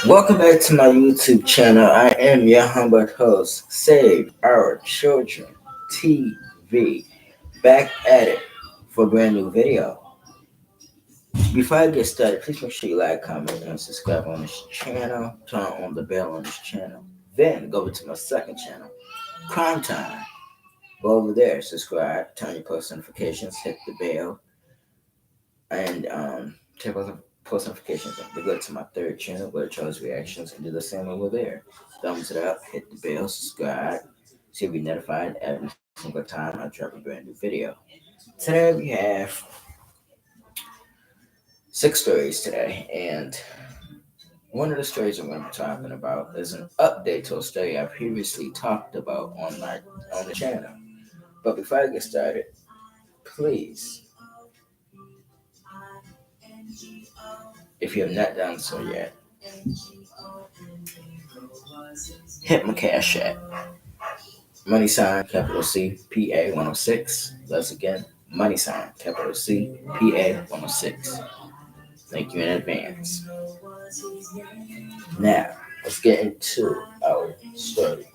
Welcome back to my YouTube channel. I am your humble host, Save Our Children TV. Back at it for a brand new video. Before I get started, please make sure you like, comment, and subscribe on this channel. Turn on the bell on this channel. Then go over to my second channel, Crime Time. Go over there, subscribe, turn your post notifications, hit the bell, and check out the post notifications. Then go to my third channel, where Charles Reactions, and do the same over there. Thumbs it up, hit the bell, subscribe, so you'll be notified every single time I drop a brand new video. Today we have 6 stories today, and one of the stories I'm going to be talking about is an update to a story I previously talked about on the channel. But before I get started, please, if you have not done so yet, hit my cash app. Money sign capital C PA 106. Once again, money sign capital C PA 106. Thank you in advance. Now, let's get into our story.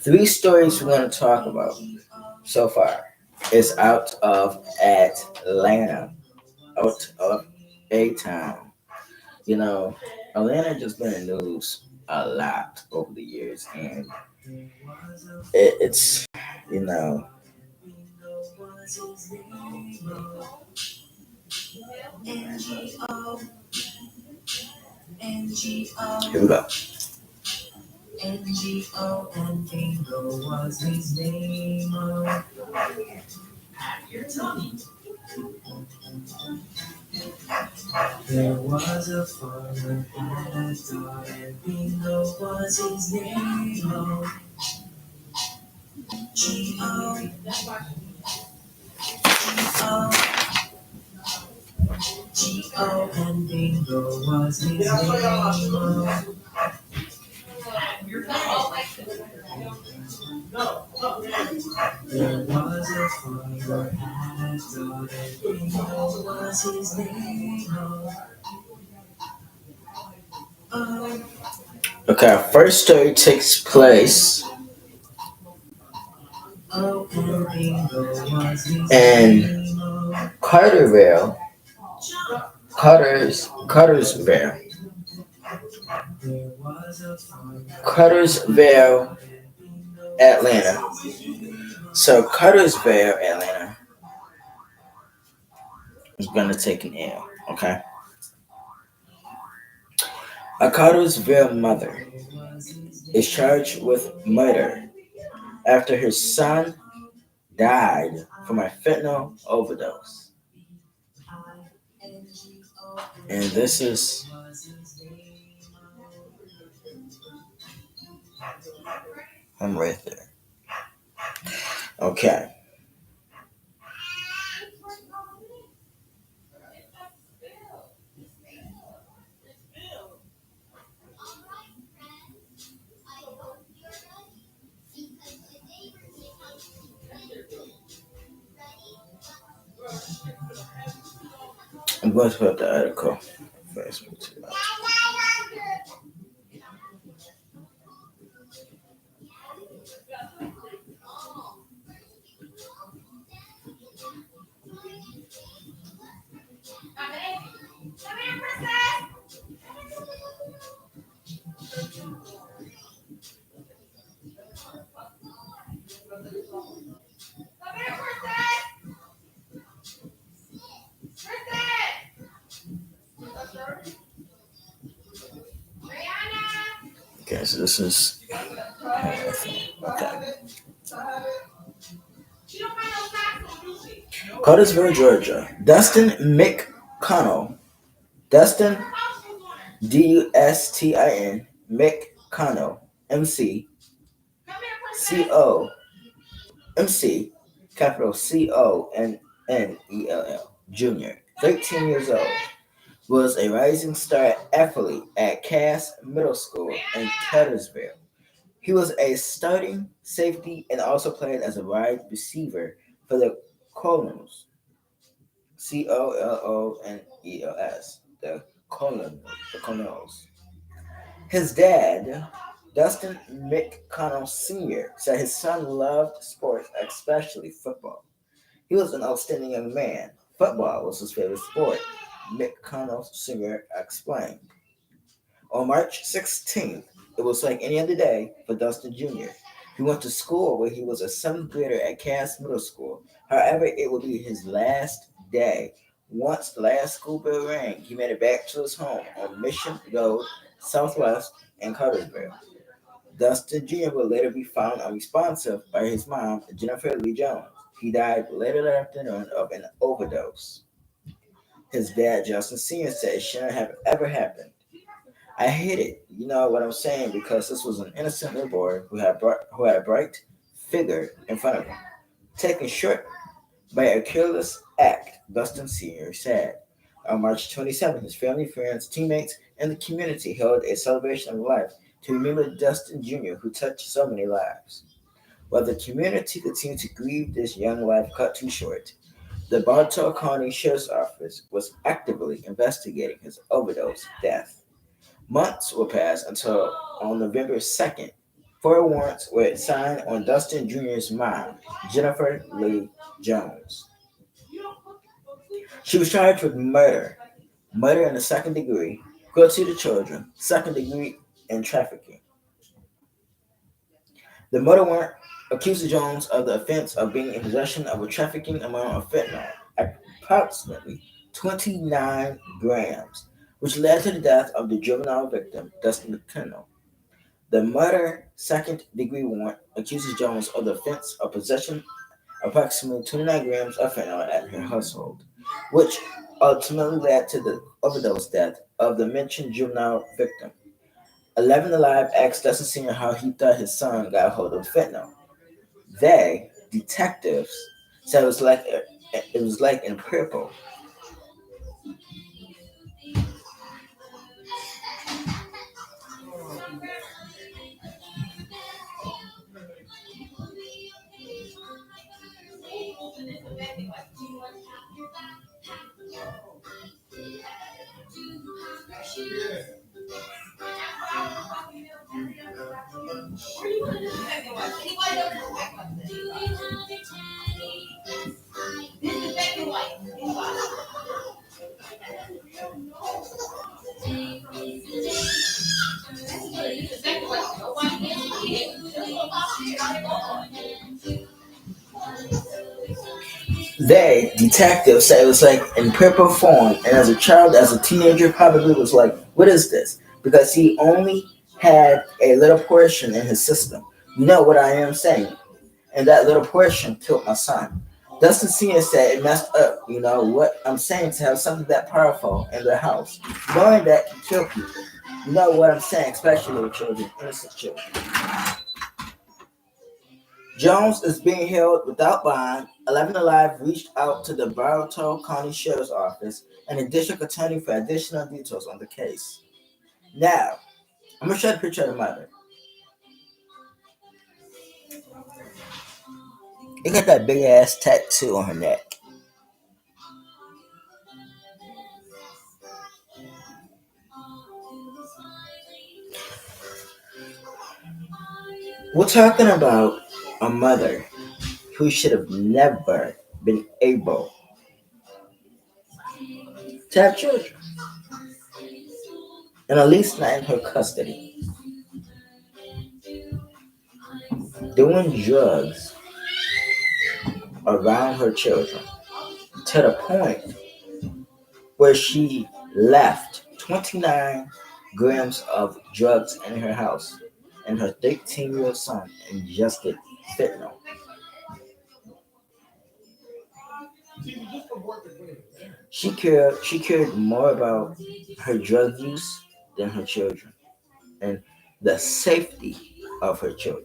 3 stories we're going to talk about so far is out of Atlanta, out of A Town. You know, Atlanta just been in the news a lot over the years, and it's you know here we go. NGO and Bingo was his name. There was a farmer had a dog, and Bingo was his name. G-O, G-O, and Bingo was his name. There was a farmer had a dog, and Bingo was his name. Okay, our first story takes place in Carterville, Cartersville, Cartersville, Atlanta. So Cartersville, Atlanta is gonna take an L. Okay, a Cartersville mother is charged with murder after her son died from a fentanyl overdose. And this is I'm right there. Okay. I'm going to put up the article first. Okay, so this is okay. Cartersville, Georgia. Dustin Dustin McConnell, MC MC, capital CONNELL, Jr., 13 years old, was a rising star athlete at Cass Middle School in Cartersville. He was a starting safety and also played as a wide receiver for the Colonels, COLONELS, the Colonels. His dad, Dustin McConnell Sr., said his son loved sports, especially football. He was an outstanding young man. Football was his favorite sport, McConnell Sr. explained. On March 16th, it was like any other day for Dustin Jr. He went to school where he was a seventh grader at Cass Middle School. However, it would be his last day. Once the last school bell rang, he made it back to his home on Mission Road, Southwest, in Cartersville. Dustin Jr. would later be found unresponsive by his mom, Jennifer Lee Jones. He died later that afternoon of an overdose. His dad, Justin Sr., said it shouldn't have ever happened. I hate it, you know what I'm saying, because this was an innocent little boy who had a bright figure in front of him. Taken short by a careless act, Dustin Sr. said. On March 27th, his family, friends, teammates, and the community held a celebration of life to remember Dustin Jr., who touched so many lives. While the community continued to grieve this young life cut too short, the Bartow County Sheriff's Office was actively investigating his overdose death. Months will pass until on November 2nd, four warrants were signed on Dustin Jr.'s mom, Jennifer Lee Jones. She was charged with murder in the second degree, cruelty to children, second degree, and trafficking. The murder warrant accused Jones of the offense of being in possession of a trafficking amount of fentanyl, approximately 29 grams, which led to the death of the juvenile victim, Dustin McKinnell. The murder second degree warrant accuses Jones of the offense of possession of approximately 29 grams of fentanyl at her household, which ultimately led to the overdose death of the mentioned juvenile victim. 11 Alive asked Dustin Sr. how he thought his son got a hold of fentanyl. They, detectives, said it was like in purple. They, detectives, said it was like in purple form, and as a child, as a teenager, probably was like, what is this? Because he only had a little portion in his system. You know what I am saying? And that little portion killed my son. Dustin Sr. said it messed up, you know, what I'm saying, to have something that powerful in their house, knowing that can kill people. You know what I'm saying, especially with children, innocent children. Jones is being held without bond. 11 Alive reached out to the Bartow County Sheriff's Office and the district attorney for additional details on the case. Now, I'm going to show the picture of the mother. Look at that big ass tattoo on her neck. We're talking about a mother who should have never been able to have children, and at least not in her custody, doing drugs around her children to the point where she left 29 grams of drugs in her house, and her 13-year-old son ingested fentanyl. She cared more about her drug use than her children and the safety of her children.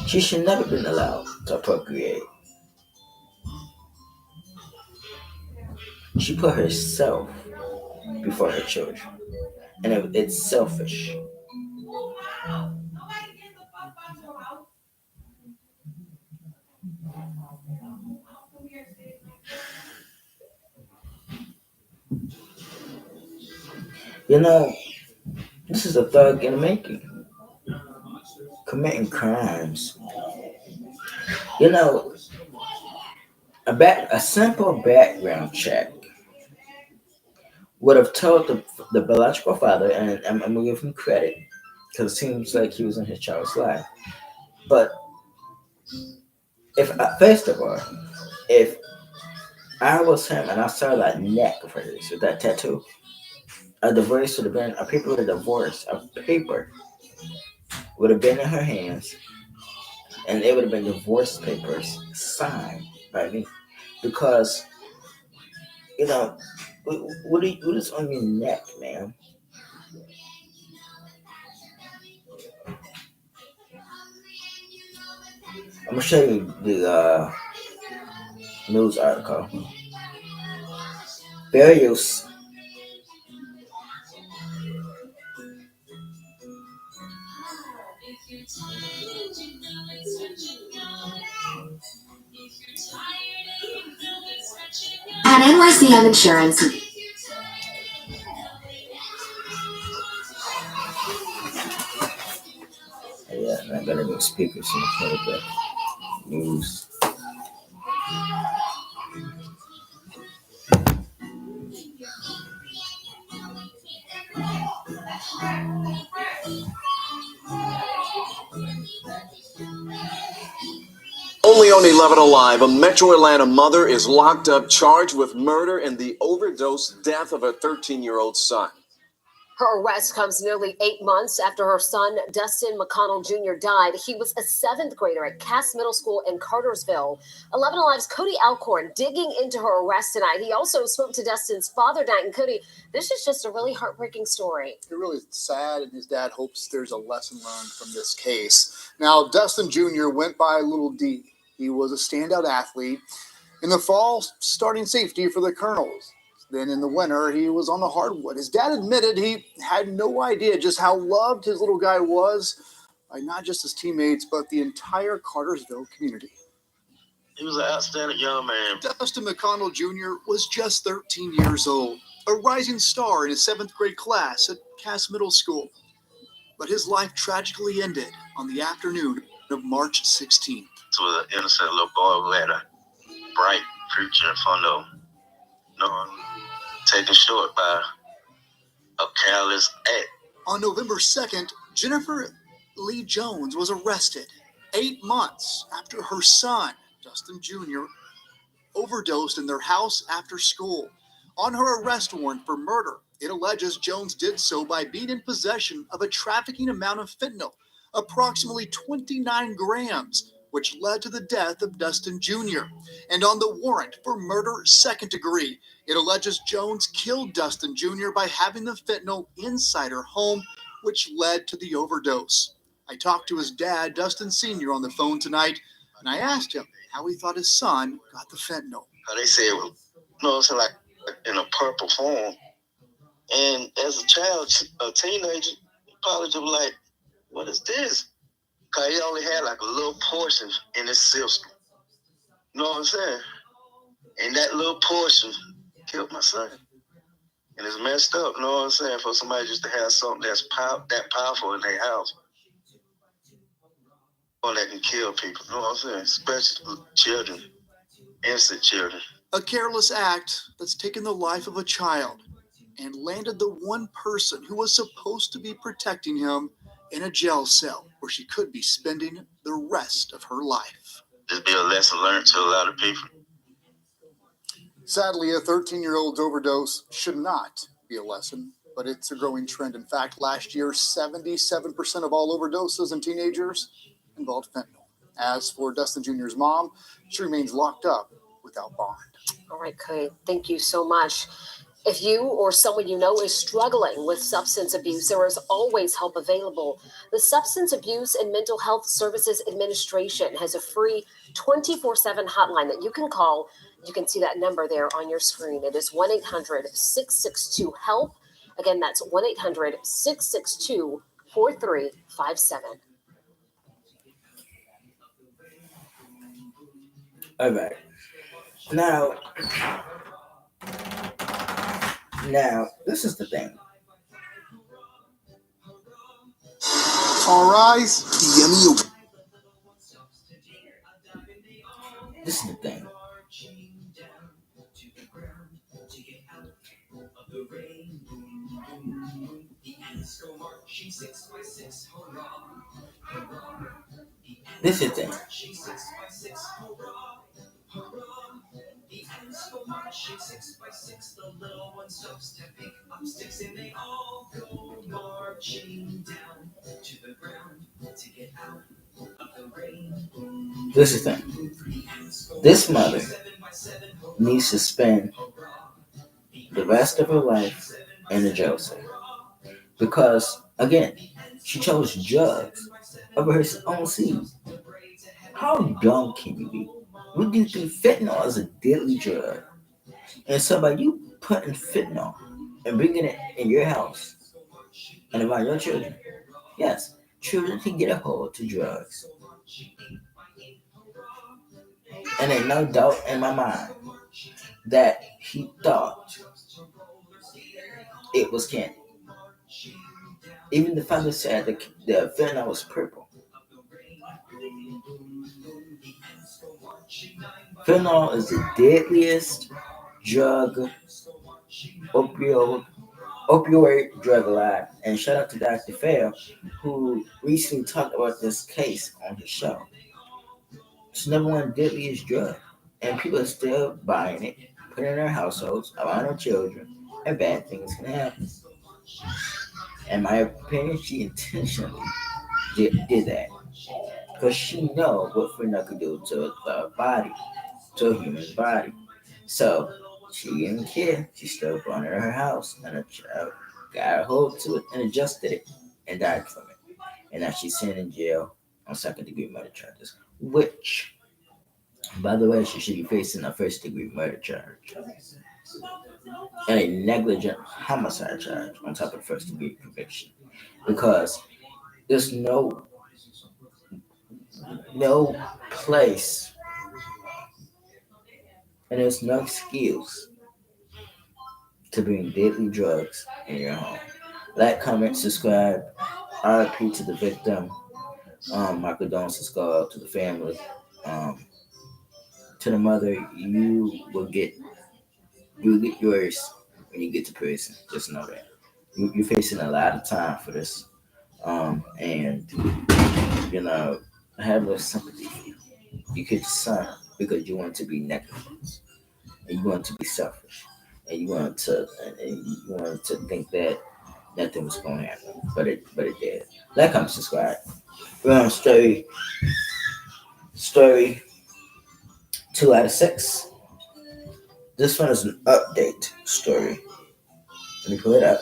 She should never been allowed to procreate. She put herself before her children, and it's selfish. You know, this is a thug in the making, committing crimes. You know, a simple background check would have told the biological father, and I'm gonna give him credit because it seems like he was in his child's life. But if first of all, if I was him and I saw that neck of hers with that tattoo, a divorce would have been a paper with a divorce, a paper would have been in her hands, and it would have been divorce papers signed by me because you know what is on your neck, man? I'm gonna show you the news article. Burials. At NYCM Insurance. Yeah, I gotta go speakers in front of the news. Only on 11 Alive, a Metro Atlanta mother is locked up charged with murder and the overdose death of her 13-year-old son. Her arrest comes nearly 8 months after her son, Dustin McConnell Jr., died. He was a seventh grader at Cass Middle School in Cartersville. 11 Alive's Cody Alcorn digging into her arrest tonight. He also spoke to Dustin's father tonight. And Cody, this is just a really heartbreaking story. It really is sad, and his dad hopes there's a lesson learned from this case. Now, Dustin Jr. went by Little D. He was a standout athlete. In the fall, starting safety for the Colonels. Then in the winter, he was on the hardwood. His dad admitted he had no idea just how loved his little guy was by not just his teammates, but the entire Cartersville community. He was an outstanding young man. Dustin McConnell Jr. was just 13 years old, a rising star in his 7th grade class at Cass Middle School. But his life tragically ended on the afternoon of March 16th. He was an innocent little boy who had a bright future in front of him. Taken short by a careless act. On November 2nd, Jennifer Lee Jones was arrested 8 months after her son, Dustin Jr., overdosed in their house after school. On her arrest warrant for murder, it alleges Jones did so by being in possession of a trafficking amount of fentanyl, approximately 29 grams, which led to the death of Dustin Jr. And on the warrant for murder second degree, it alleges Jones killed Dustin Jr. by having the fentanyl inside her home, which led to the overdose. I talked to his dad, Dustin Sr., on the phone tonight, and I asked him how he thought his son got the fentanyl. They say it was, it's like in a purple form. And as a child, a teenager, you probably just like, what is this? Because he only had like a little portion in his system. You know what I'm saying? And that little portion killed my son. And it's messed up, you know what I'm saying, for somebody just to have something that's that powerful in their house. One that can kill people, you know what I'm saying? Especially children, innocent children. A careless act that's taken the life of a child and landed the one person who was supposed to be protecting him in a jail cell where she could be spending the rest of her life. Just be a lesson learned to a lot of people. Sadly, a 13-year-old's overdose should not be a lesson, but it's a growing trend. In fact, last year, 77% of all overdoses in teenagers involved fentanyl. As for Dustin Jr.'s mom, she remains locked up without bond. All right, Cody, thank you so much. If you or someone you know is struggling with substance abuse, there is always help available. The Substance Abuse and Mental Health Services Administration has a free 24/7 hotline that you can call. You can see that number there on your screen. It is 1-800-662-HELP. Again, that's 1-800-662-4357. All right. Now, this is the thing. All rise. The Emmy This is the thing. This is the thing. This is the thing. This mother needs to spend the rest of her life in a jail cell. Because, again, she chose drugs over her own seed. How dumb can you be? Would you think fentanyl is a deadly drug? And so by you putting fentanyl and bringing it in your house and around your children, yes, children can get a hold to drugs. And there's no doubt in my mind that he thought it was candy. Even the father said the fentanyl was purple. Fentanyl is the deadliest drug, opioid drug alive. And shout out to Dr. Fair, who recently talked about this case on his show. It's the number one deadliest drug, and people are still buying it, putting it in their households, around their children, and bad things can happen. In my opinion, she intentionally did that because she knows what fentanyl could do to the body, to a human body. So she didn't care. She still brought it in her house, and a child got a hold to it and adjusted it and died from it. And now she's sitting in jail on second-degree murder charges, which, by the way, she should be facing a first-degree murder charge and a negligent homicide charge on top of the first-degree conviction, because there's no place and there's no excuse to bring deadly drugs in your home. Like, comment, subscribe. RIP to the victim. My condolences go out to the family. Um, to the mother, you'll get yours when you get to prison. Just know that you're facing a lot of time for this. And I have no sympathy for you. You killed your son because you want to be negligent and you want to be selfish and you want to think that nothing was going to happen, but it did. Like, comment, subscribe. We're on story 2 out of 6. This one is an update story. Let me pull it up.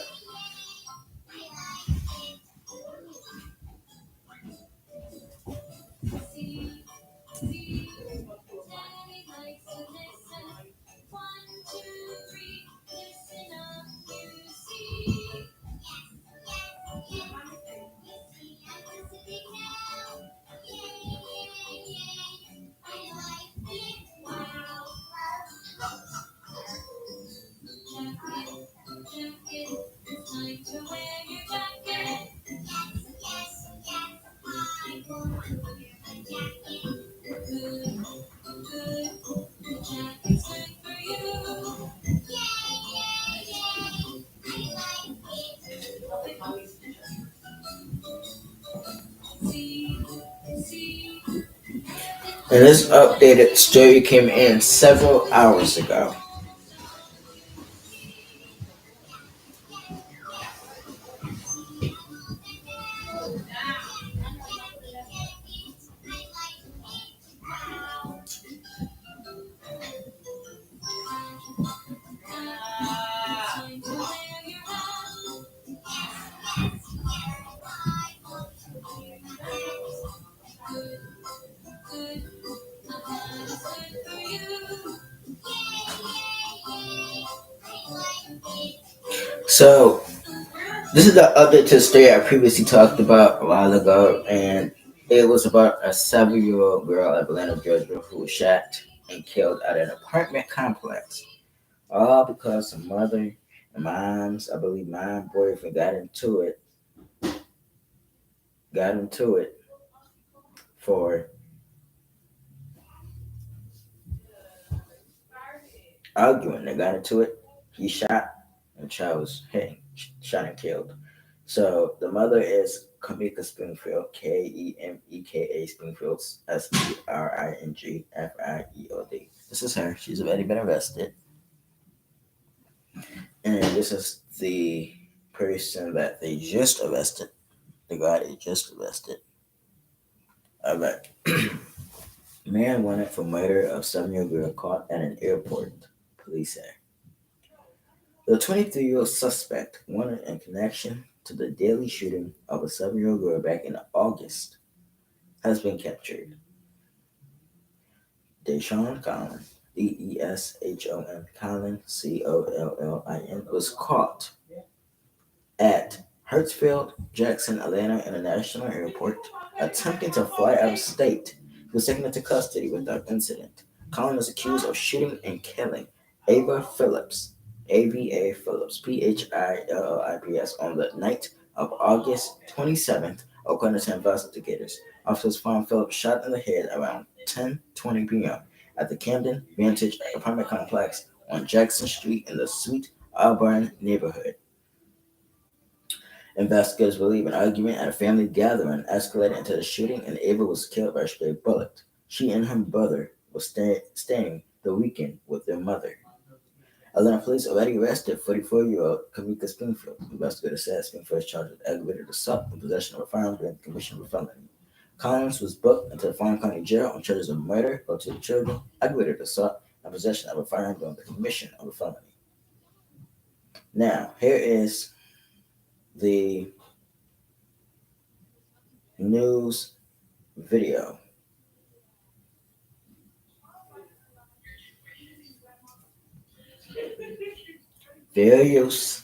And this updated story came in several hours ago. So, this is the update to the story I previously talked about a while ago, and it was about a 7-year-old girl in Atlanta, Georgia, who was shot and killed at an apartment complex, all because her mother and mom's, I believe, mom boyfriend got got into it for arguing. They got into it. He shot, and the child was shot and killed. So the mother is Kamika Springfield, Kemeka Springfield, Springfield. This is her. She's already been arrested. And this is the person that they just arrested. The guy they just arrested. Alright. Man wanted for murder of 7-year-old girl caught at an airport, police say. The 23-year-old suspect wanted in connection to the deadly shooting of a 7-year-old girl back in August has been captured. Deshaun Collin, Deshon Collin, Collin, was caught at Hartsfield-Jackson Atlanta International Airport attempting to fly out of state. He was taken into custody without incident. Collin is accused of shooting and killing Ava Phillips, Phillips, on the night of August 27th, according to investigators. Officers found Phillips shot in the head around 10:20 p.m. at the Camden Vantage apartment complex on Jackson Street in the Sweet Auburn neighborhood. Investigators believe an argument at a family gathering escalated into the shooting, and Ava was killed by a stray bullet. She and her brother were staying the weekend with their mother. Atlanta police already arrested 44-year-old Kamika Springfield. Investigators said Springfield was charged with aggravated assault and possession of a firearm during the commission of a felony. Collins was booked into the Farm County Jail on charges of murder, both to the children, aggravated assault, and possession of a firearm during the commission of a felony. Now, here is the news video. Fair use.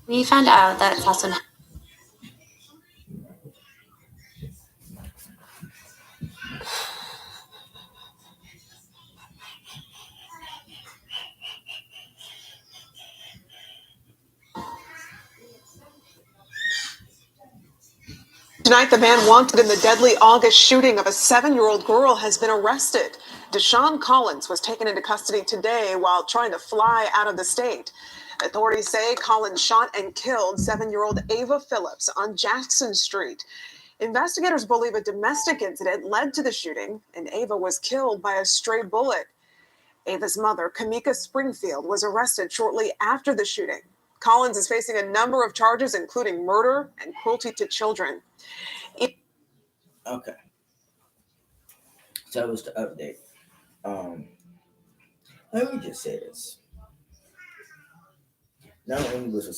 We found out that Sasson. Tonight, the man wanted in the deadly August shooting of a 7-year-old girl has been arrested. Deshaun Collins was taken into custody today while trying to fly out of the state. Authorities say Collins shot and killed 7-year-old Ava Phillips on Jackson Street. Investigators believe a domestic incident led to the shooting, and Ava was killed by a stray bullet. Ava's mother, Kamika Springfield, was arrested shortly after the shooting. Collins is facing a number of charges, including murder and cruelty to children. Okay. So that was the update. Let me just say this. Not only was the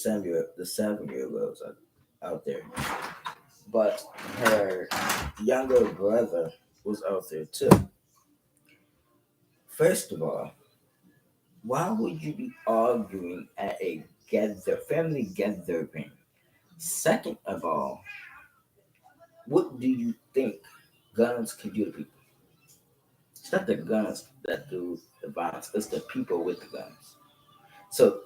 7-year-old out there, but her younger brother was out there too. First of all, why would you be arguing at a family gathering? Second of all, what do you think guns can do to people? It's not the guns that do the violence, it's the people with the guns. So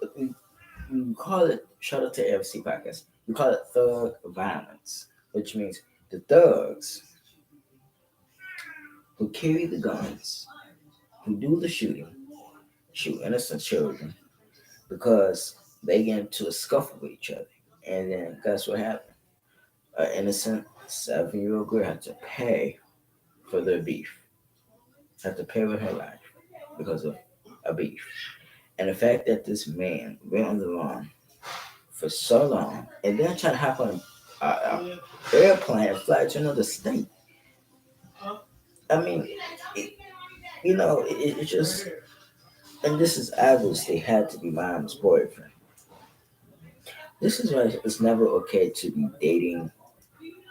we call it, shout out to AFC Podcast, we call it thug violence, which means the thugs who carry the guns, who do the shooting, shoot innocent children because they get into a scuffle with each other. And then guess what happened? An innocent 7-year-old girl had to pay for their beef. Had to pay with her life because of a beef. And the fact that this man went on the run for so long and then tried to hop on an airplane and fly to another state. I mean, it just, and this is obviously had to be mom's boyfriend. This is why it's never okay to be dating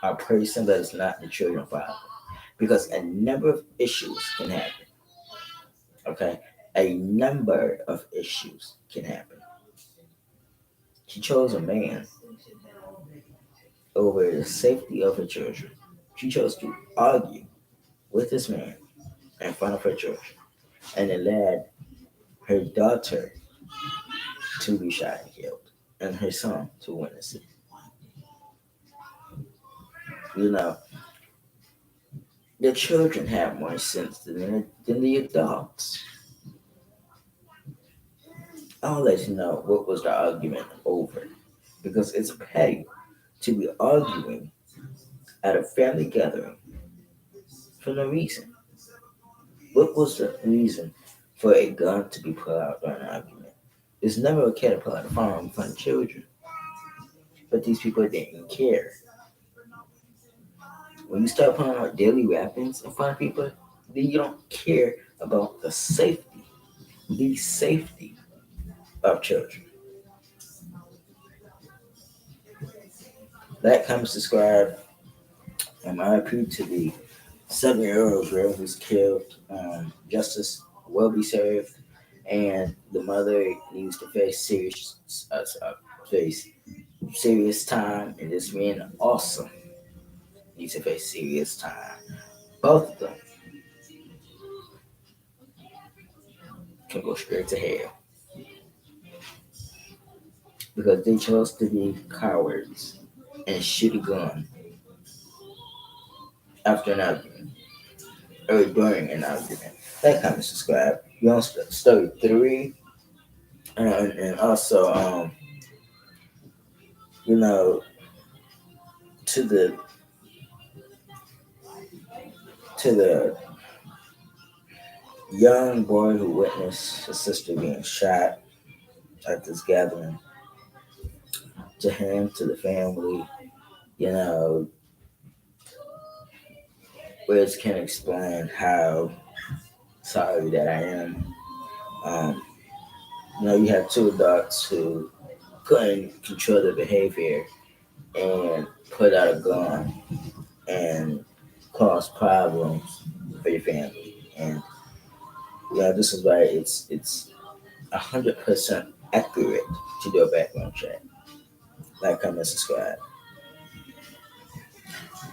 a person that is not the children's father, because a number of issues can happen. Okay, a number of issues can happen. She chose a man over the safety of her children. She chose to argue with this man in front of her children, and it led her daughter to be shot and killed, and her son to witness it. You know, the children have more sense than the adults. I'll let you know what was the argument over, because it's petty to be arguing at a family gathering for no reason. What was the reason for a gun to be pulled out during an argument? It's never okay to pull out a firearm in front of children, but these people didn't care. When you start pulling out deadly weapons in front of people, then you don't care about the safety of children. That comes described in RIP to the 7-year-old girl who's killed. Justice will be served, and the mother needs to face serious time, and this man also needs to face serious time. Both of them can go straight to hell because they chose to be cowards and shoot a gun after an argument or during an argument. That kind of subscribe. You on story 3, and also you know, to the young boy who witnessed his sister being shot at this gathering, to him, to the family, you know, words can't explain how sorry that I am. Um, you have two adults who couldn't control their behavior and put out a gun and cause problems for your family. And this is why it's 100% accurate to do a background check. Like, comment, subscribe.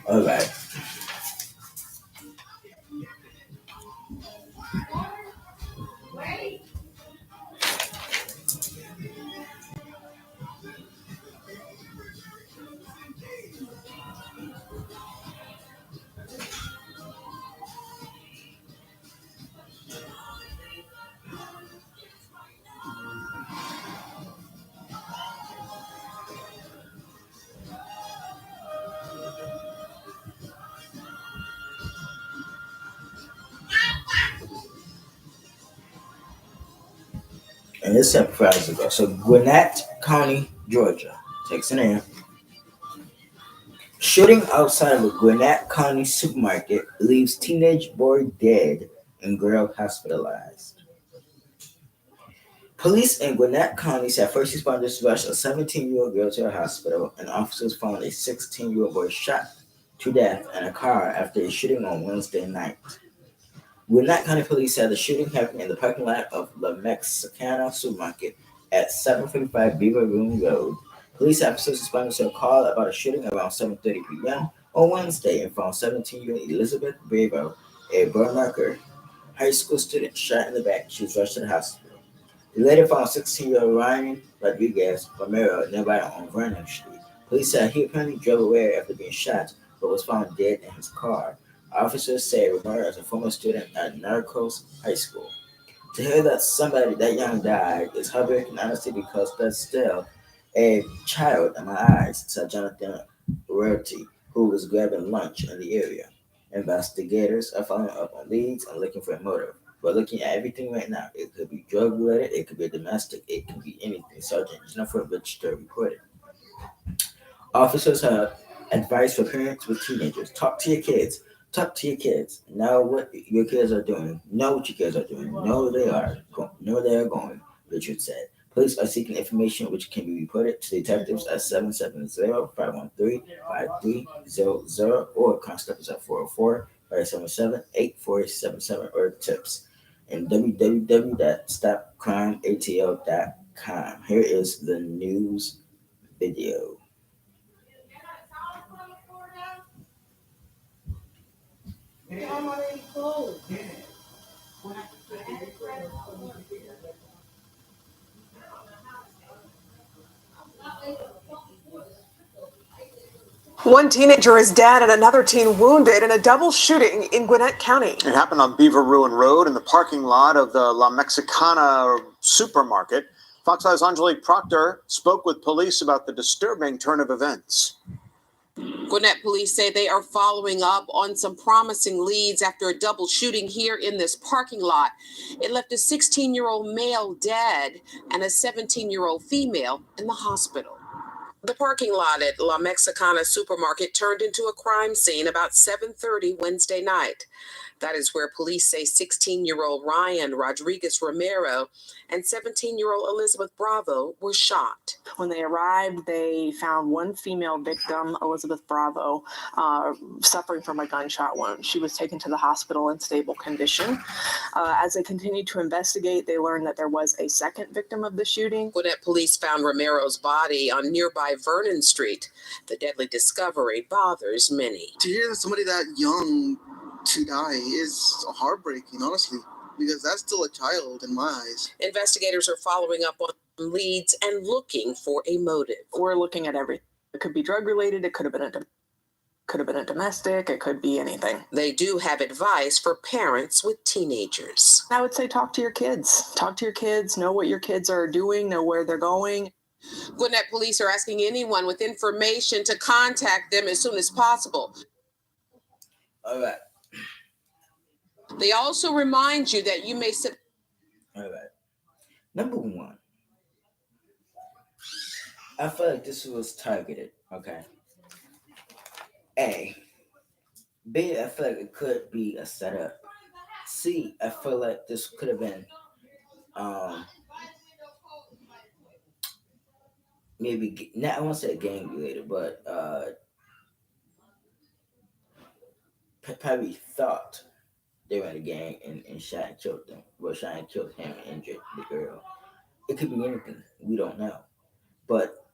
All right. And this episode ago. So Gwinnett County, Georgia, takes an name. Shooting outside of a Gwinnett County supermarket leaves teenage boy dead and girl hospitalized. Police in Gwinnett County said first responders rushed a 17-year-old girl to a hospital, and officers found a 16-year-old boy shot to death in a car after a shooting on Wednesday night. Gwinnett County Police said the shooting happened in the parking lot of La Mexicana supermarket at 745 Beaver Room Road. Police officers responded to a call about a shooting around 7:30 p.m. on Wednesday and found 17-year-old Elizabeth Bravo, a Bernarker high school student, shot in the back. She was rushed to the hospital. They later found 16-year-old Ryan Rodriguez Romero nearby on Vernon Street. Police said he apparently drove away after being shot, but was found dead in his car. Officers say Romero is a former student at Narcos High School. To hear that somebody that young died is heartbreaking, honestly, because that's still a child in my eyes, said Jonathan Rorty, who was grabbing lunch in the area. Investigators are following up on leads and looking for a motive. We're looking at everything right now. It could be drug related, it could be domestic, it could be anything. Sergeant Jennifer Richard reported. Officers have advice for parents with teenagers. Talk to your kids. Talk to your kids. Know what your kids are doing. Know what your kids are doing. Know where they are. Know where they are going, Richard said. Police are seeking information which can be reported to detectives at 770-513-5300 or constables at 404-577-8477 or tips. and www.stopcrimeatl.com. Here is the news video. One teenager is dead and another teen wounded in a double shooting in Gwinnett County. It happened on Beaver Ruin Road in the parking lot of the La Mexicana supermarket. Fox 5's Angelique Proctor spoke with police about the disturbing turn of events. Gwinnett police say they are following up on some promising leads after a double shooting here in this parking lot. It left a 16-year-old male dead and a 17-year-old female in the hospital. The parking lot at La Mexicana supermarket turned into a crime scene about 7:30 Wednesday night. That is where police say 16-year-old Ryan Rodriguez Romero and 17-year-old Elizabeth Bravo were shot. When they arrived, they found one female victim, Elizabeth Bravo, suffering from a gunshot wound. She was taken to the hospital in stable condition. As they continued to investigate, they learned that there was a second victim of the shooting. Gwinnett police found Romero's body on nearby Vernon Street. The deadly discovery bothers many. To hear somebody that young to die is heartbreaking, honestly, because that's still a child in my eyes. Investigators are following up on leads and looking for a motive. We're looking at everything. It could be drug related. It could have been a domestic. It could be anything. They do have advice for parents with teenagers. I would say talk to your kids. Talk to your kids. Know what your kids are doing. Know where they're going. Gwinnett police are asking anyone with information to contact them as soon as possible. All right. They also remind you that you may All right. Number one, I feel like this was targeted. Okay. A. B. I feel like it could be a setup. C. I feel like this could have been maybe not. I won't say gang related, but probably thought they were in a gang and shot and killed them. Well, shot and killed him and injured the girl. It could be anything. We don't know. But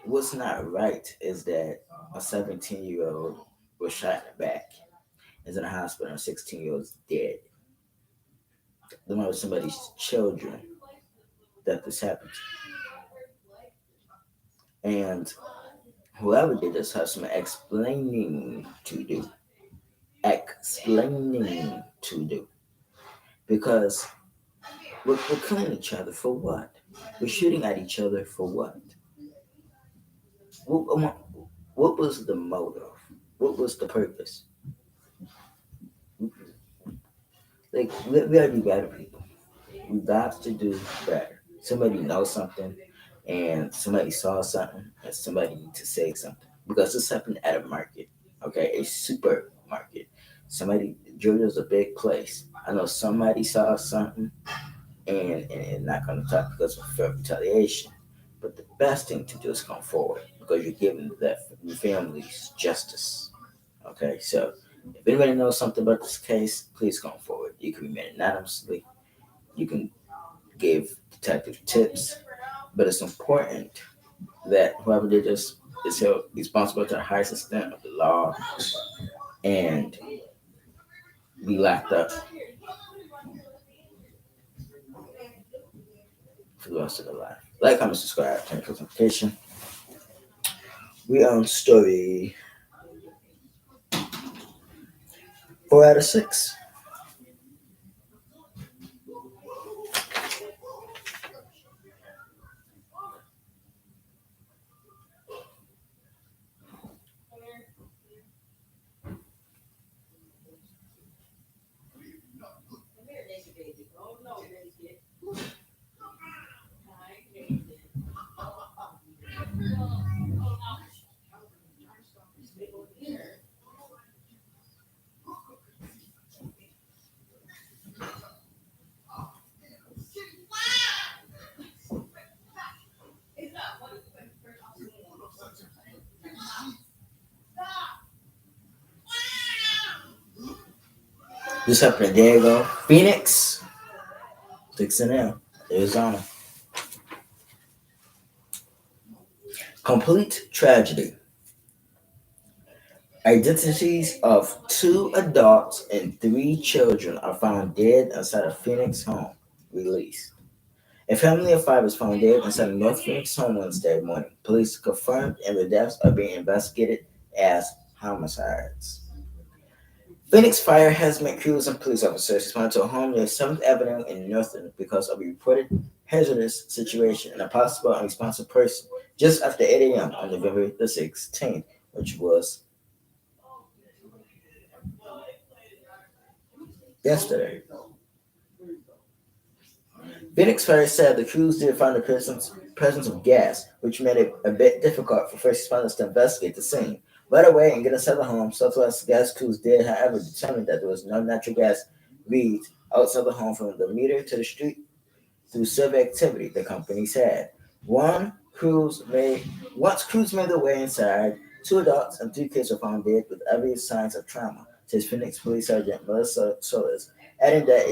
what's not right is that a 17-year-old was shot in the back, is in the hospital, and a 16-year-old is dead. They might have somebody's children that this happened to. And whoever did this has some explaining to do. Because we're killing each other for what? We're shooting at each other for what? What was the motive? What was the purpose? Like, we gotta do better, people. We got to do better. Somebody knows something, and somebody saw something, and somebody needs to say something. Because this happened at a market, okay, a supermarket. Georgia's a big place. I know somebody saw something, and not going to talk because of fear of retaliation. But the best thing to do is come forward, because you're giving that families justice. Okay, so if anybody knows something about this case, please come forward. You can remain anonymously. You can give detective tips, but it's important that whoever did this is held responsible to the highest extent of the law and be locked up for the rest of their life. Like, comment, subscribe, turn post notification. We on story 4 out of 6. This happened a day ago. Phoenix, 6 Arizona. Complete tragedy. Identities of 2 adults and 3 children are found dead inside a Phoenix home. Released. A family of 5 was found dead inside a North Phoenix home Wednesday morning. Police confirmed, and the deaths are being investigated as homicides. Phoenix Fire Hazmat crews and police officers responded to a home near 7th Avenue in Northern because of a reported hazardous situation and a possible unresponsive person just after 8 a.m. on November the 16th, which was yesterday. Phoenix Fire said the crews did find the presence of gas, which made it a bit difficult for first responders to investigate the scene. Right away and get inside the home, Southwest Gas crews did, however, determine that there was no natural gas leads outside the home from the meter to the street through survey activity the company said. Once crews made their way inside, 2 adults and 3 kids were found dead with obvious signs of trauma, says Phoenix Police Sergeant Melissa Solis, adding that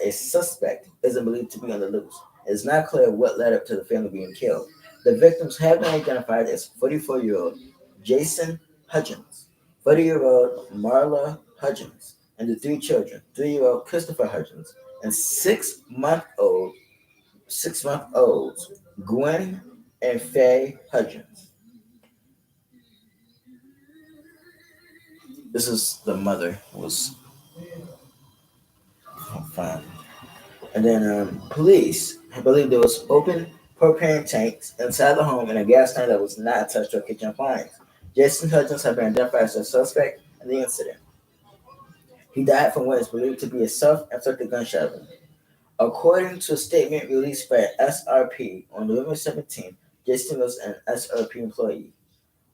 a suspect isn't believed to be on the loose. It is not clear what led up to the family being killed. The victims have been identified as 44-year-old Jason Hudgens, 40-year-old Marla Hudgens, and the 3 children, 3-year-old Christopher Hudgens, and 6-month-olds Gwen and Faye Hudgens. This is the mother was found. And then police believe there was open propane tanks inside the home and a gas tank that was not attached to a kitchen appliance. Jason Hudgens had been identified as a suspect in the incident. He died from what is believed to be a self-inflicted gunshot wound. According to a statement released by SRP on November 17th, Jason was an SRP employee.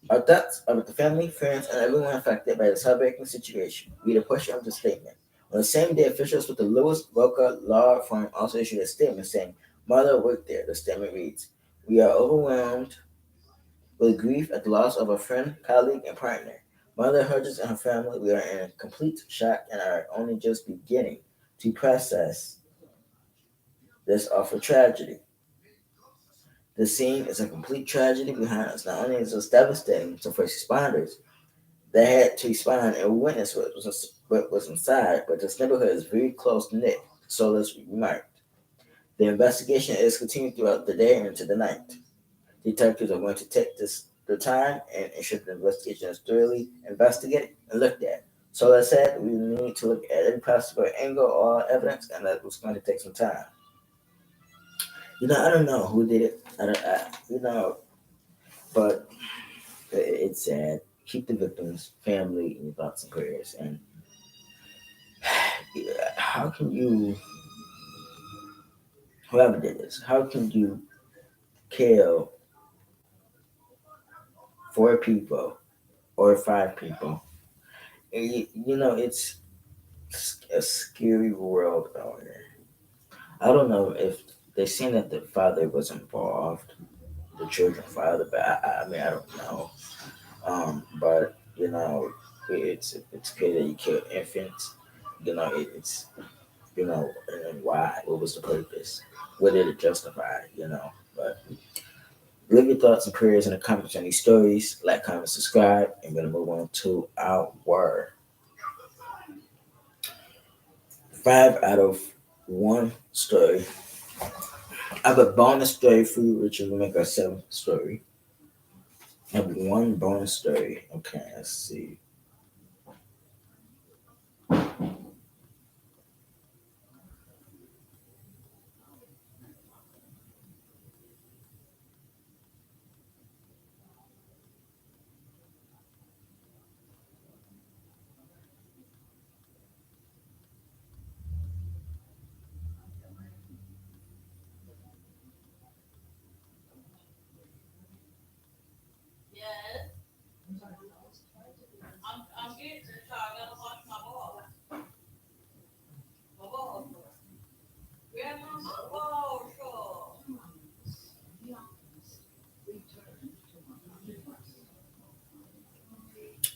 Our thoughts are with the family, friends, and everyone affected by this heartbreaking situation. Read a portion of the statement. On the same day, officials with the Lewis Boca law firm also issued a statement saying, "Mother worked there." The statement reads, "We are overwhelmed with grief at the loss of a friend, colleague, and partner. Mother Hudgens and her family, we are in complete shock and are only just beginning to process this awful tragedy. The scene is a complete tragedy behind us. Not only is this devastating to first responders that had to respond and witness what was inside, but this neighborhood is very close-knit," Solis remarked. The investigation is continuing throughout the day and into the night. Detectives are going to take their time and ensure the investigation is thoroughly investigated and looked at. Solis said, "We need to look at every possible angle, all evidence, and that was going to take some time." I don't know who did it. But it's sad. Keep the victims' family in your thoughts and prayers. And how can you, whoever did this, how can you kill 4 people or 5 people? It's a scary world out there. I don't know if they seen that the father was involved, the children's father, but I don't know. But it's clear that you kill infants. It's and why? What was the purpose? What did it justify? But leave your thoughts and prayers in the comments on these stories. Like, comment, subscribe. I'm gonna move on to our 5 out of 1 story. I have a bonus story for you, which will make our 7th story. I have 1 bonus story. Okay, let's see.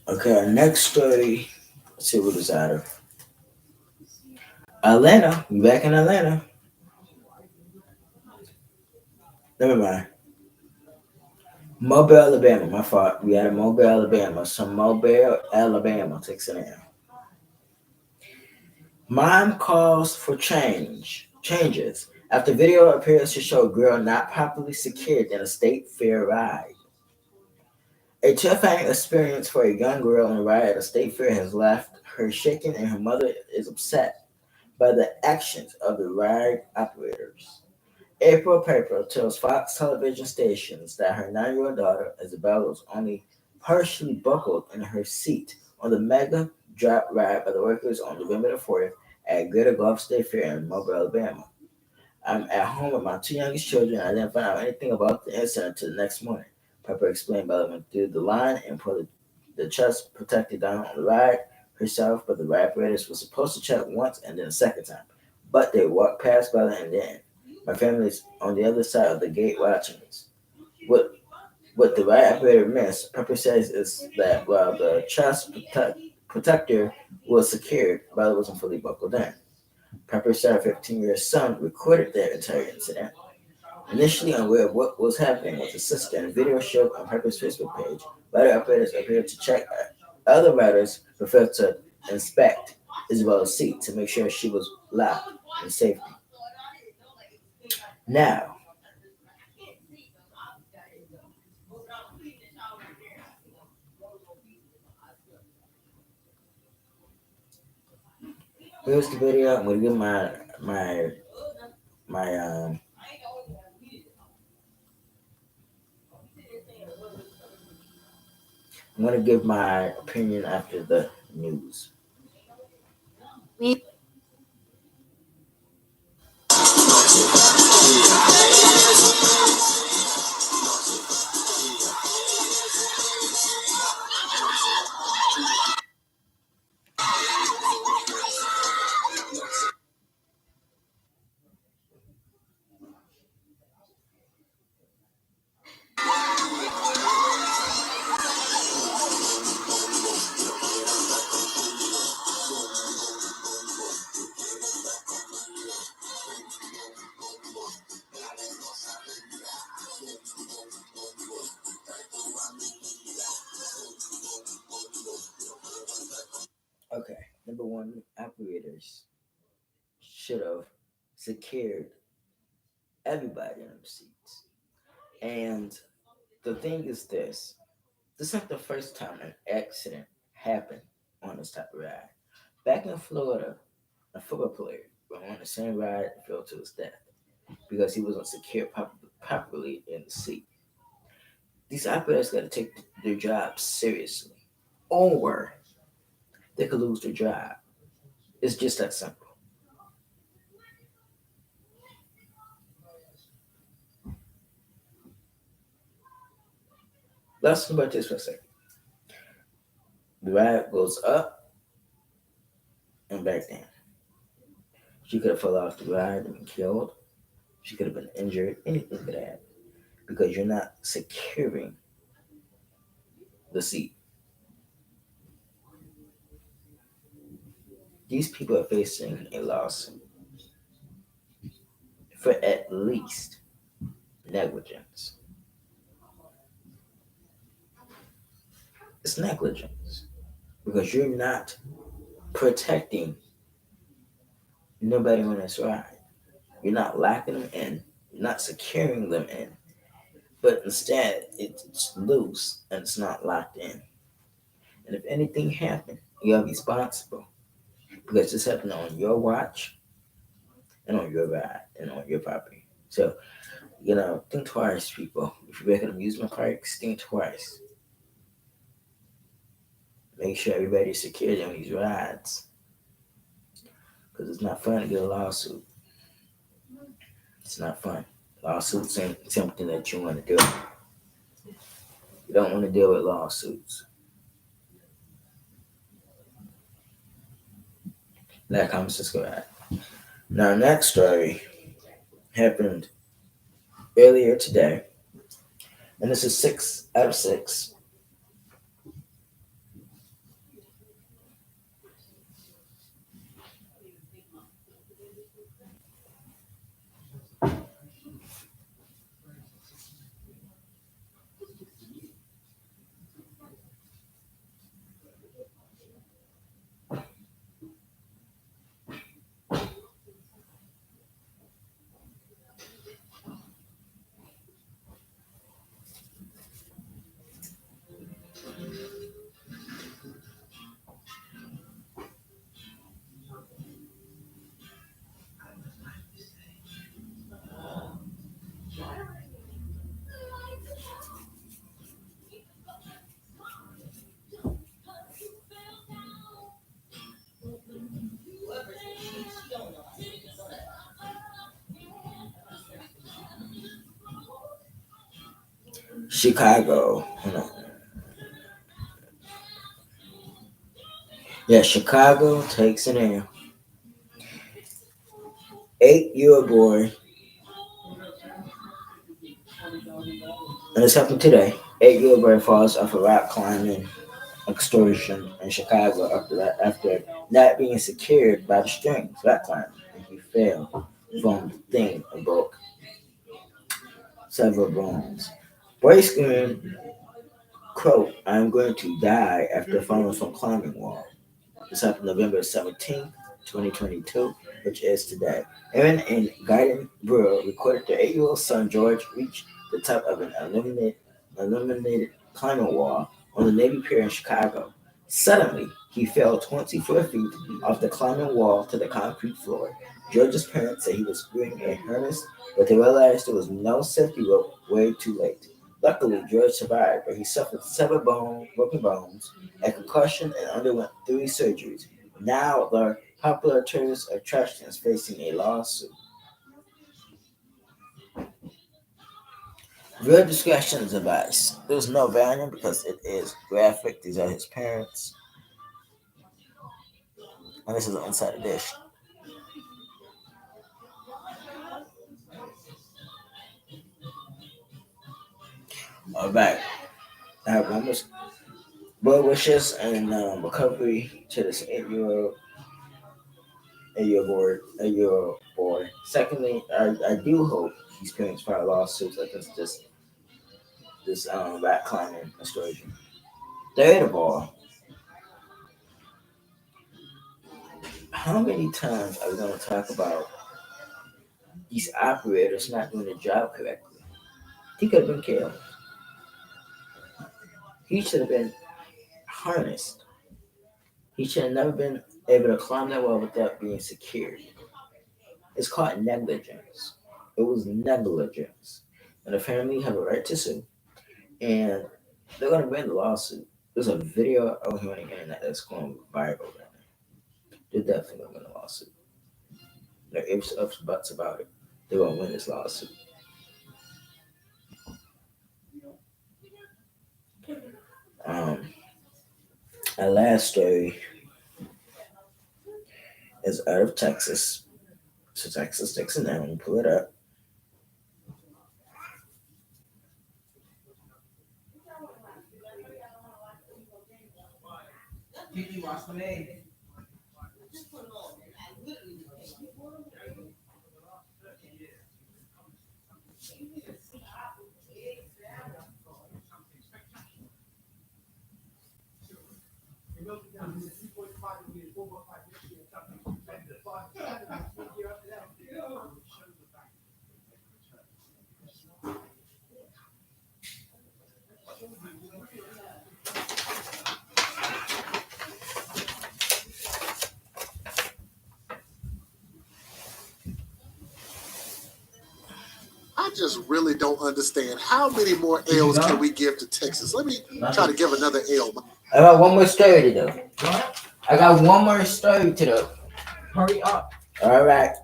Okay, our next story Let's see what is out of Atlanta. We back in Atlanta. Never mind. Mobile, Alabama. My fault. We had a Mobile, Alabama. Some Mobile, Alabama takes it in. Mom calls for changes after video appears to show girl not properly secured in a state fair ride. A terrifying experience for a young girl on a ride at a state fair has left her shaken, and her mother is upset by the actions of the ride operators. April Paper tells Fox television stations that her 9-year-old daughter, Isabella, was only partially buckled in her seat on the mega drop ride by the workers on November the 4th at Greater Gulf State Fair in Mobile, Alabama. I'm at home with my 2 youngest children. I didn't find out anything about the incident until the next morning. Pepper explained. Bella went through the line and put the chest protector down on the ride herself, but the ride operators were supposed to check once and then a second time. But they walked past Bella and then. My family is on the other side of the gate watching us. What the ride operator missed, Pepper says, is that while the chest protector was secured, Bella wasn't fully buckled in. Pepper said her 15-year-old son recorded the entire incident. Initially unaware of what was happening with his sister, and a video showed on Pepper's Facebook page. Rider operators appeared to check other riders preferred to inspect Isabella's seat to make sure she was locked in safety. Now, here's the video. I'm gonna give my I'm gonna give my opinion after the news. We Okay, number one, operators should have secured everybody in them seats. And the thing is this is not the first time an accident happened on this type of ride. Back in Florida, a football player on the same ride fell to his death because he wasn't secured properly in the seat. These operators got to take their job seriously, or they could lose their job. It's just that simple. Let's think about this for a second. The ride goes up and back down. She could have fell off the ride and been killed. She could have been injured. Anything could happen because you're not securing the seat. These people are facing a lawsuit for at least negligence. It's negligence because you're not protecting nobody on this ride. You're not locking them in. You're not securing them in. But instead, it's loose and it's not locked in. And if anything happened, you're responsible because this happened on your watch and on your ride and on your property. So, think twice, people. If you're back at amusement parks, think twice. Make sure everybody's secured on these rides because it's not fun to get a lawsuit. It's not fun. Lawsuits ain't something that you want to do. You don't want to deal with lawsuits. That comes to squad. Now, next story happened earlier today, and this is 6 out of 6. Chicago. Hold on. Yeah, Chicago takes an L. 8-year-old boy, and this happened today. 8-year-old boy falls off a rock climbing excursion in Chicago after not being secured by the strings rock climbing, and he fell from the thing and broke several bones. Boy screamed, quote, "I'm going to die" after falling from climbing wall. This happened November 17th, 2022, which is today. Aaron and Gaiden Brewer recorded their 8-year-old son George reach the top of an illuminated climbing wall on the Navy Pier in Chicago. Suddenly, he fell 24 feet off the climbing wall to the concrete floor. George's parents said he was wearing a harness, but they realized there was no safety rope way too late. Luckily, George survived, but he suffered several broken bones, a concussion, and underwent 3 surgeries. Now, the popular tourist attraction is facing a lawsuit. Real discretion is advised. There's no volume because it is graphic. These are his parents. And this is an inside dish. Alright. I have well wishes and recovery to this 8-year-old boy. Secondly, I do hope these parents file lawsuits like this rock climbing excursion. Third of all, how many times are we going to talk about these operators not doing the job correctly? He could have been killed. He should have been harnessed. He should have never been able to climb that wall without being secured. It's called negligence. It was negligence. And the family have a right to sue. And they're going to win the lawsuit. There's a video out here on the internet that's going viral right now. They're definitely going to win the lawsuit. No ifs, buts about it. They're going to win this lawsuit. Our last story is out of Texas. So Texas takes it down. Pull it up. I just really don't understand how many more L's can we give to Texas. Let me try to give another L. I got one more story to do. I got one more story to do. Hurry up. All right.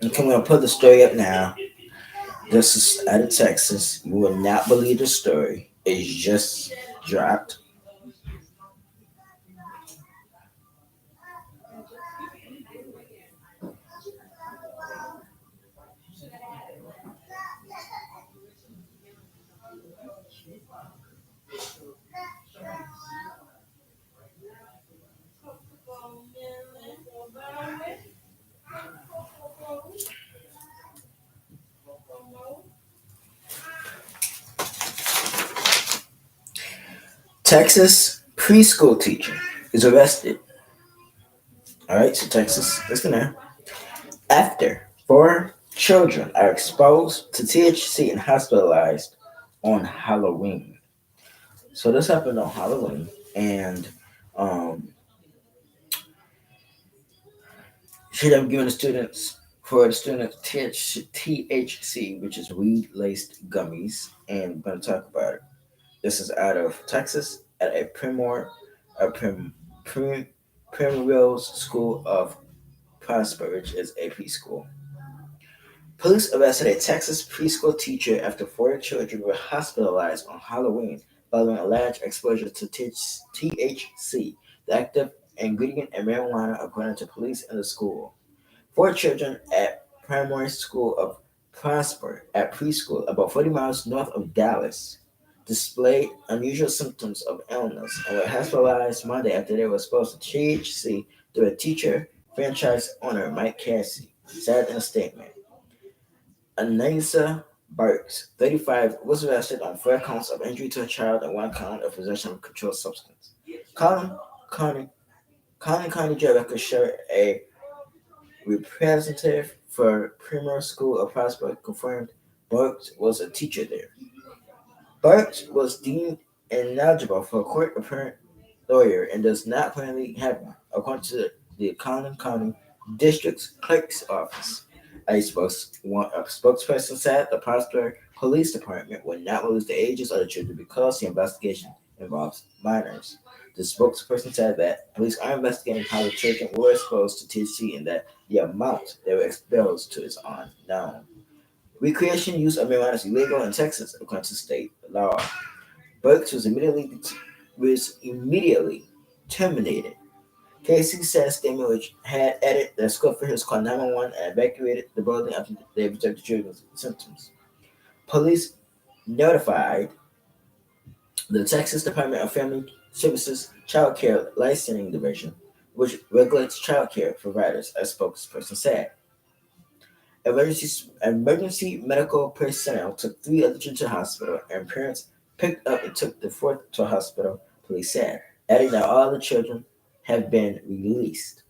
Okay, I'm gonna put the story up now. This is out of Texas. You will not believe the story. It's just dropped. Texas preschool teacher is arrested. All right, so Texas, listen now. After four children are exposed to THC and hospitalized on Halloween. So this happened on Halloween, and should have given the students THC, which is weed laced gummies, and we're going to talk about it. This is out of Texas at a Primrose School of Prosper, which is a preschool. Police arrested a Texas preschool teacher after four children were hospitalized on Halloween following alleged exposure to THC, the active ingredient in marijuana, according to police in the school. Four children at Primary School of Prosper at preschool, about 40 miles north of Dallas, displayed unusual symptoms of illness and were hospitalized Monday after they were exposed to THC through a teacher franchise owner, Mike Cassie, said in a statement. Anissa Burks, 35, was arrested on 4 counts of injury to a child and 1 count of possession of a controlled substance. Collin County Jail records show a representative for Primrose School of Prosper confirmed Burks was a teacher there. Burks was deemed ineligible for a court-appointed lawyer and does not currently have one, according to the Collin County District's Clerk's Office. A spokesperson said the Prosper Police Department would not release the ages of the children because the investigation involves minors. The spokesperson said that police are investigating how the children were exposed to THC and that the amount they were exposed to is unknown. Recreation use of marijuana is illegal in Texas according to state law. Burks was immediately terminated. Casey said a statement which had added that school officials called 911 and evacuated the building after they observed the children's symptoms. Police notified the Texas Department of Family Services Child Care Licensing Division, which regulates child care providers, a spokesperson said. Emergency medical personnel took 3 other children to the hospital, and parents picked up and took the 4th to a hospital, police said, adding that all the children have been released.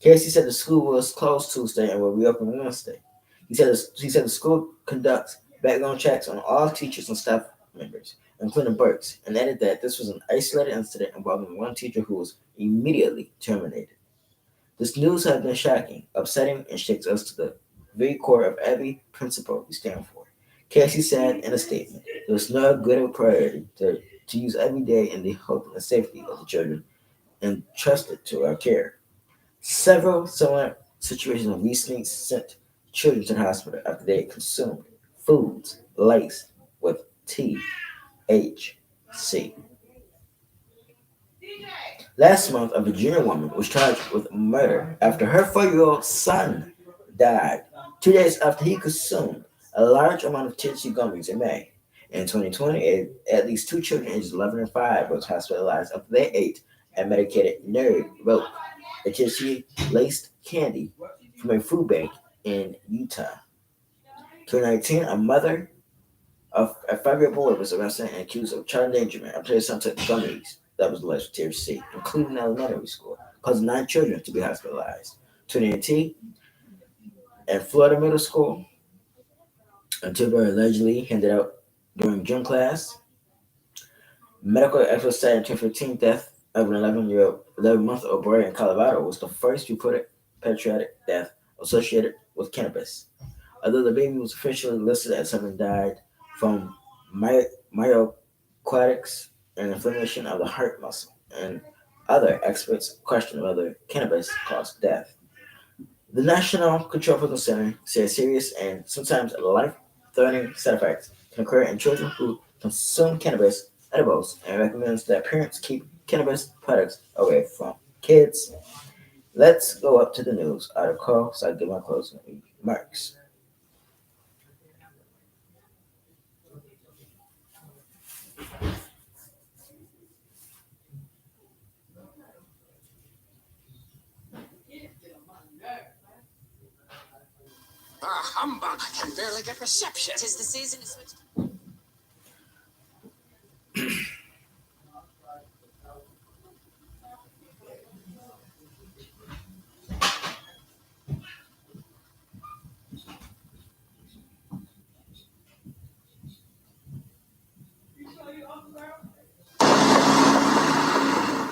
Casey said the school was closed Tuesday and will reopen Wednesday. He said the school conducts background checks on all teachers and staff members, including Burks, and added that this was an isolated incident involving 1 teacher who was immediately terminated. This news has been shocking, upsetting, and shakes us to the very core of every principle we stand for. Casey said in a statement, there was no greater priority to use every day in the health and safety of the children entrusted to our care. Several similar situations have recently sent children to the hospital after they had consumed foods laced with THC. Last month, a Virginia woman was charged with murder after her 4-year-old son died 2 days after he consumed a large amount of THC gummies in May. In 2020, at least 2 children ages 11 and 5 were hospitalized after they ate a medicated nerd rope, a THC-laced candy from a food bank in Utah. In 2019, a mother of a 5-year-old boy was arrested and accused of child endangerment after his son took gummies that was alleged with THC, including an elementary school, causing 9 children to be hospitalized. 2018, At Florida Middle School, a tuber allegedly handed out during gym class. Medical experts said in 2015 death of an 11-month-old boy in Colorado was the first reported pediatric death associated with cannabis. Although the baby was officially listed as having died from myocarditis and inflammation of the heart muscle, and other experts question whether cannabis caused death. The National Control for the Center says serious and sometimes life-threatening side effects can occur in children who consume cannabis edibles and recommends that parents keep cannabis products away from kids. Let's go up to the news article so I get my closing remarks. Humbug! I can barely get reception. 'Tis the season to switch.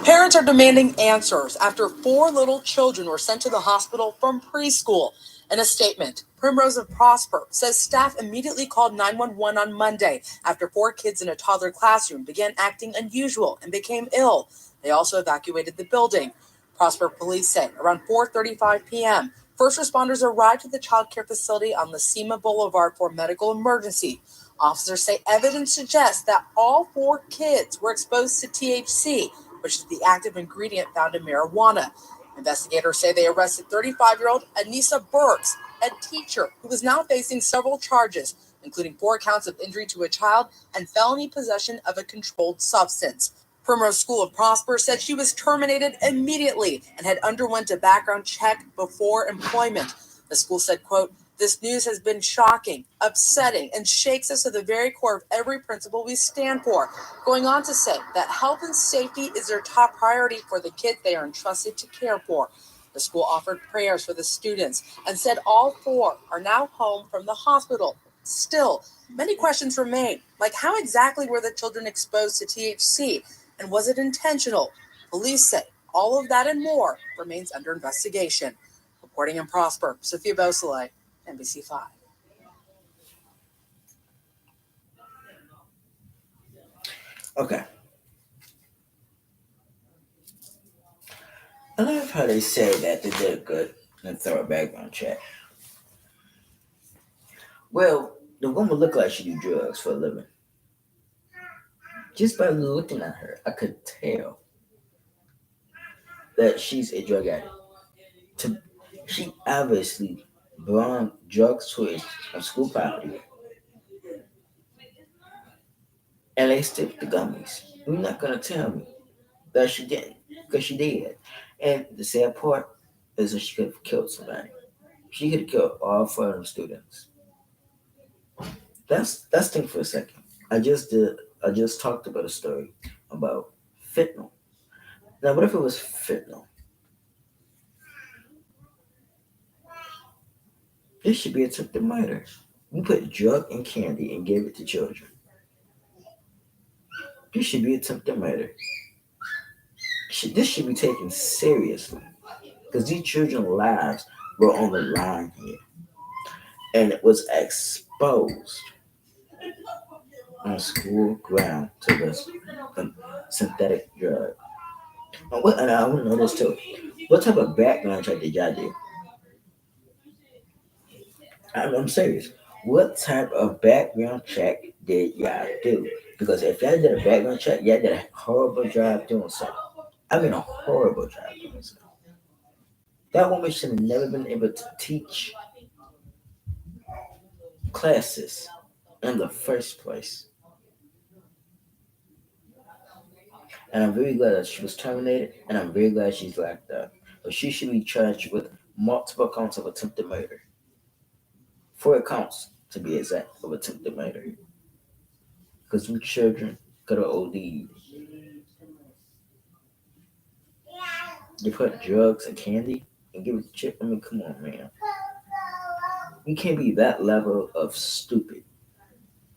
Parents are demanding answers after 4 little children were sent to the hospital from preschool. In a statement, Primrose of Prosper says staff immediately called 911 on Monday after 4 kids in a toddler classroom began acting unusual and became ill. They also evacuated the building. Prosper police say around 4:35 p.m., first responders arrived at the child care facility on Lacima Boulevard for a medical emergency. Officers say evidence suggests that all 4 kids were exposed to THC, which is the active ingredient found in marijuana. Investigators say they arrested 35-year-old Anissa Burks, a teacher who is now facing several charges, including 4 counts of injury to a child and felony possession of a controlled substance. Primrose School of Prosper said she was terminated immediately and had underwent a background check before employment. The school said, quote, "This news has been shocking, upsetting, and shakes us to the very core of every principle we stand for," going on to say that health and safety is their top priority for the kids they are entrusted to care for. The school offered prayers for the students and said all 4 are now home from the hospital. Still, many questions remain, like how exactly were the children exposed to THC, and was it intentional? Police say all of that and more remains under investigation. Reporting in Prosper, Sophia Beausoleil, NBC5. Okay. I love how they say that they did a good and thorough background check. Well, the woman looked like she do drugs for a living. Just by looking at her, I could tell that she's a drug addict. She obviously brought drugs to a school property, and they stick the gummies. You're not gonna tell me that she didn't, because she did. And the sad part is that she could have killed somebody. She could have killed all 4 of them students. Let's think for a second. I just talked about a story about fentanyl. Now, what if it was fentanyl? This should be attempted murder. You put drug in candy and gave it to children. This should be attempted murder. This should be taken seriously because these children's lives were on the line here, and it was exposed on school ground to this synthetic drug. And I want to know this too. What type of background check did y'all do? I'm serious. What type of background check did y'all do? Because if y'all did a background check, y'all did a horrible job doing so. I mean, a horrible job doing so. That woman should have never been able to teach classes in the first place. And I'm very glad that she was terminated, and I'm very glad she's locked up. But she should be charged with multiple counts of attempted murder. 4 counts, to be exact, of attempted murder. Because some children could have OD'd. You put drugs and candy and give it to chip. I mean, come on, man. You can't be that level of stupid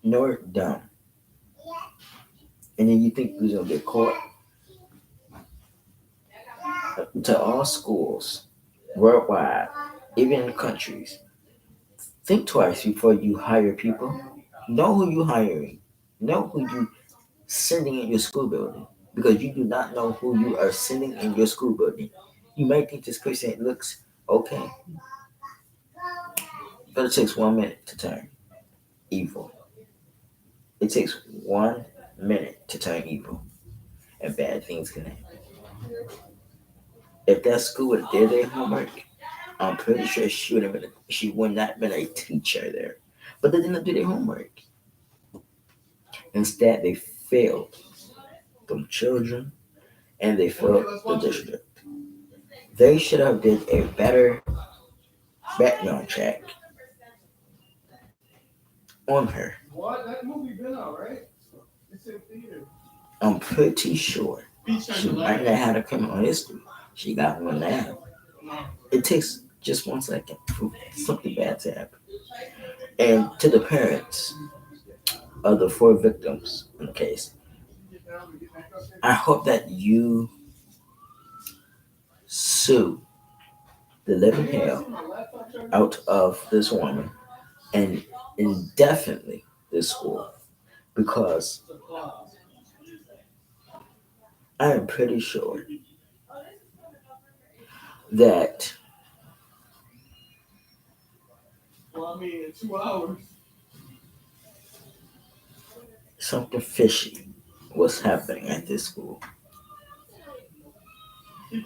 nor dumb. And then you think you're gonna get caught. To all schools worldwide, even in countries, think twice before you hire people. Know who you hiring. Know who you sending in your school building. Because you do not know who you are sending in your school building. You might think this person looks okay, but it takes 1 minute to turn evil. It takes 1 minute to turn evil, and bad things can happen. If that school would have did their homework, I'm pretty sure she would not have been a teacher there. But they didn't do their homework. Instead, they failed them children and they failed the district. They should have did a better background check on her. I'm pretty sure she might not have a criminal history. She got one now. It takes just 1 second for something bad to happen. And to the parents of the 4 victims in the case, I hope that you sue the living hell out of this woman and indefinitely this school, because I am pretty sure that something fishy was happening at this school. And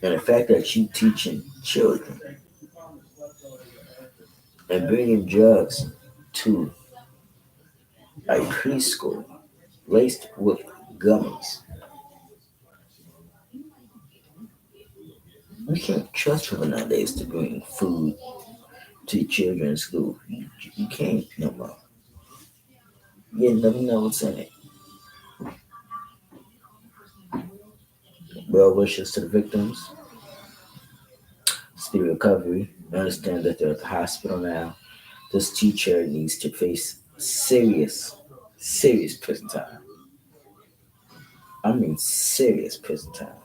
the fact that you teaching children and bringing drugs to a preschool laced with gummies. You can't trust people nowadays to bring food to children in school. You can't no more. You never know what's in it. Well wishes to the victims. Speedy recovery. I understand that they're at the hospital now. This teacher needs to face serious prison time. I mean serious prison time.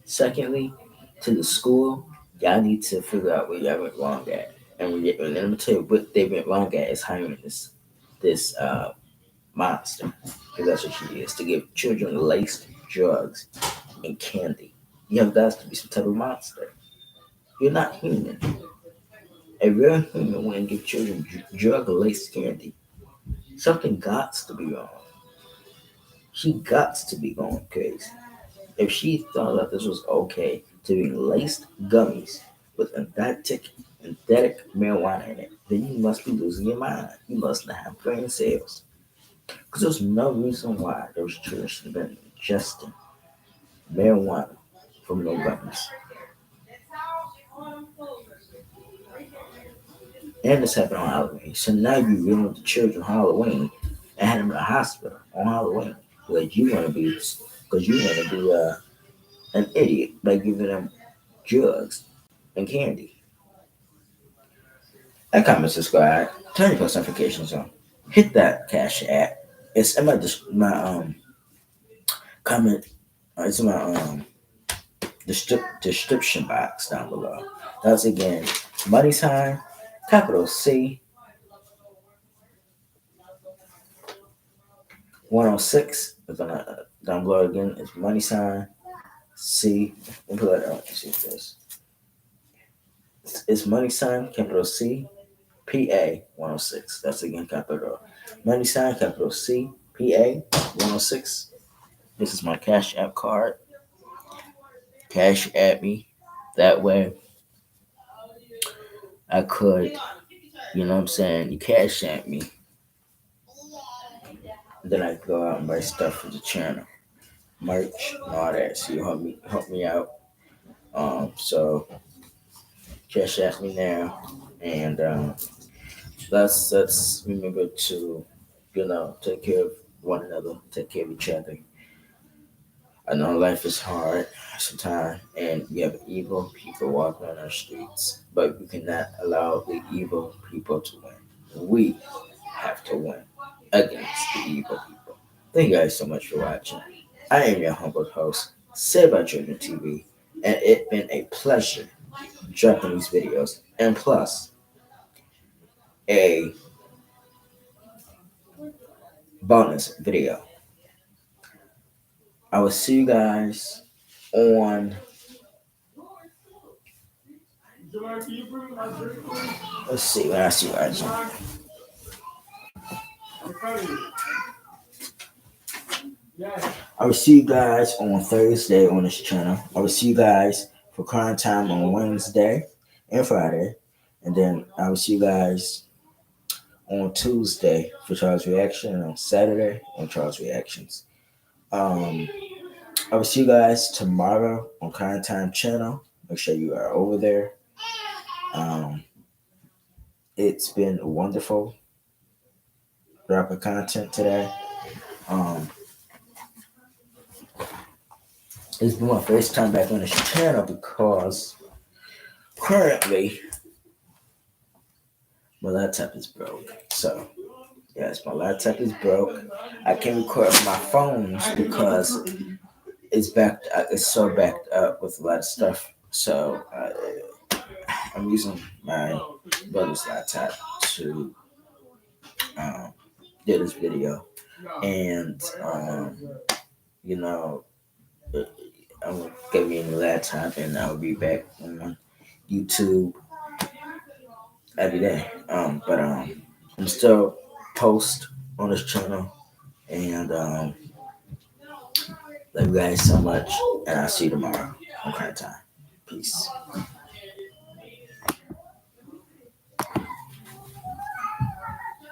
Secondly, to the school, y'all need to figure out where y'all went wrong at. And let me tell you what they went wrong at is hiring this monster, because that's what she is, to give children laced drugs and candy. You have got to be some type of monster. You're not human. A real human wouldn't give children drug laced candy. Something got to be wrong. She got to be going crazy. If she thought that this was okay to be laced gummies with synthetic marijuana in it, then you must be losing your mind. You must not have brain cells. Because there's no reason why those children should have been ingesting marijuana from no gummies. And this happened on Halloween. So now you ruined the children on Halloween and had them in the hospital on Halloween because you want to be an idiot by giving them drugs and candy. Like, comment, subscribe, turn your post notifications on, hit that Cash App. It's in my comment. It's in my description box down below. That's again money sign capital C 106. It's down below again. It's money sign C. Let me put that out. See this. It's money sign capital C PA 106. That's again capital money sign capital C PA 106. This is my Cash App card. Cash at me. That way I could, you know what I'm saying, you cash at me. Then I could go out and buy stuff for the channel. Merch and all that. So you help me out. So cash at me now. And let's remember to, take care of one another, take care of each other. I know life is hard sometimes, and we have evil people walking on our streets, but we cannot allow the evil people to win. We have to win against the evil people. Thank you guys so much for watching. I am your humble host, Saved by Children TV, and it's been a pleasure dropping these videos, and plus a bonus video. I will see you guys on. Let's see when I see you guys on. I will see you guys on Thursday on this channel. I will see you guys for Crime Time on Wednesday and Friday. And then I will see you guys on Tuesday for Charles Reaction and on Saturday on Charles Reactions. I will see you guys tomorrow on Crime Time channel. Make sure you are over there. It's been wonderful dropping content today. It's been my first time back on this channel because currently my laptop is broke. So yes, my laptop is broke. I can't record on my phones because it's backed. It's so backed up with a lot of stuff. So I'm using my brother's laptop to do this video, and I'm gonna be in the laptop, and I'll be back on YouTube every day. But I'm still post on this channel, and love you guys so much, and I'll see you tomorrow on Crime Time. Peace.